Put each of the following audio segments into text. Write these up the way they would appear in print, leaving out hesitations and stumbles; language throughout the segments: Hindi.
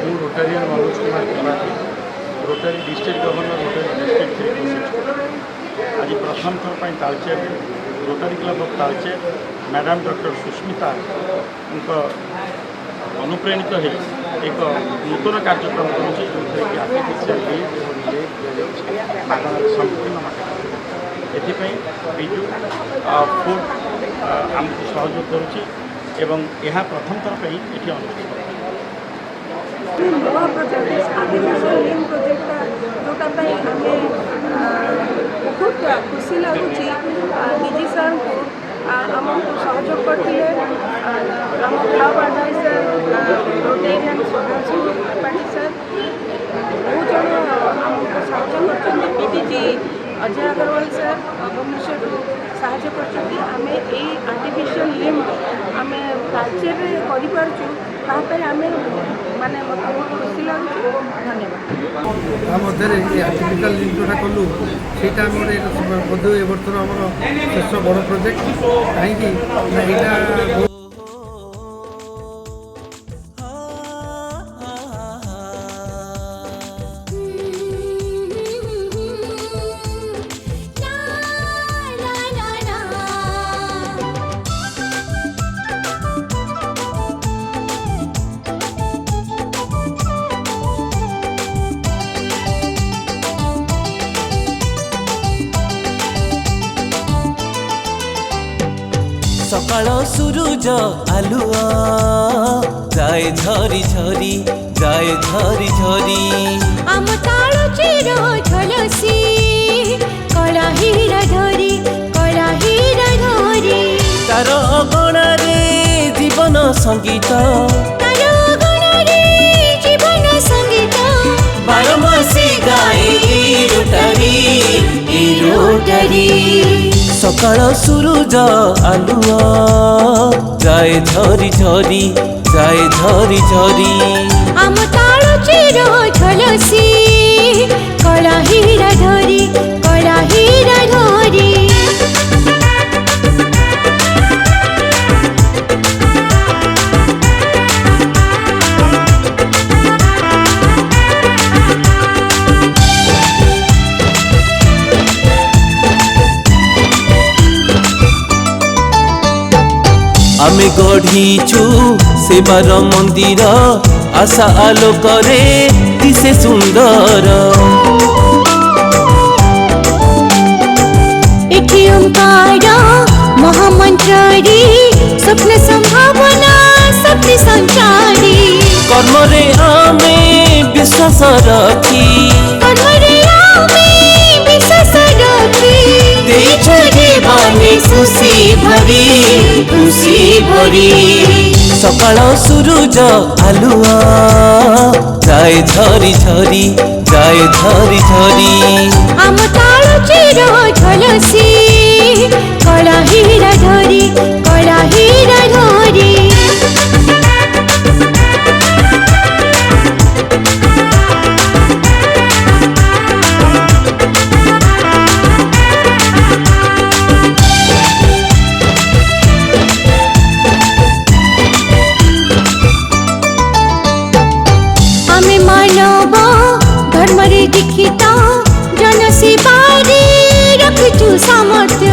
ମୁଁ Rotarian Manoj Kumar Tripathi Rotary District Governor Rotary District 326 आज प्रथम थर पर Talcher Rotary Club of Talcher madam doctor Sushmita अनुप्रेणित हो एक नूतन कार्यक्रम करुँचे जो आर्टिफिशियल लीफ मागणार संपूर्ण मागणार एपी फूड आमको सहयोग करुँची एवं यह प्रथम थर पर ये अनुष्ठित नवा प्रोजेक्ट आर्टिफिशियल लीफ प्रोजेक्ट जोटा बहुत खुशी लगुच डीजी सर को आमको सहयोग करते आम club adviser Rotarian Tripathi sir बहुत जन आमको सहयोग कर पीडीजी अजय अग्रवाल सर भुवनेश्वर साहाय्य करें आर्टिफिशियल लिम्ब आम तालचेर कर आम माने बहुत खुशी लगे धन्यवाद मध्य आर्टिफिशियल लिम्ब जोटा कलु से बोध ए बर्ष आम शेष बड़ प्रोजेक्ट कहीं सकाळ सूरज आलुआ जाए झरी झरी जाए झरी झरी आम ताल चिर झलसी कला हीरा धरी तार अगणारे जीवन संगीत बारमासी गाए रोटारी सकाळ सूरज आलुआ जाए झरी झरी जाए झरी झरी आम ताल चिर झलसी कला हीरा धरी आमे गढ़ीचु सेवार मंदिर आशा आलोकरे दिशे सुंदर एठी ओंकार महामंत्री स्वप्न संभावना शक्ति संचारी कर्मरे आमे विश्वास रखी खुशी भरी सकाळ सूरज आलुआ जाए झरी झरी जाए झरी झरी आम ताल चिर झलसी कला हीरा धरी मानव धर्म रे दीक्षिता जन सेवारे रखुचु सामर्थ्य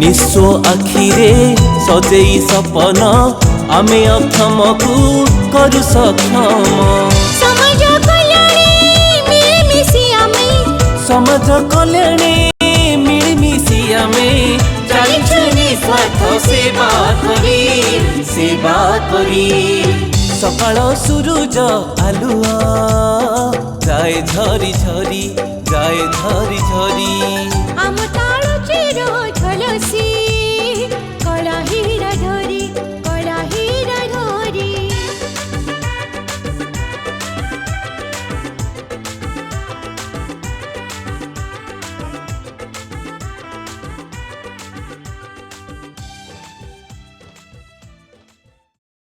निस्व आखिरे सजेई सपन आमे अक्षम को करू सक्षम समाज कल्याणे मिलमिशी आमे स्वार्थ सेवा करी सकाळ सूरज आलुआ जाए झरी झरी जाए झरी झरी आम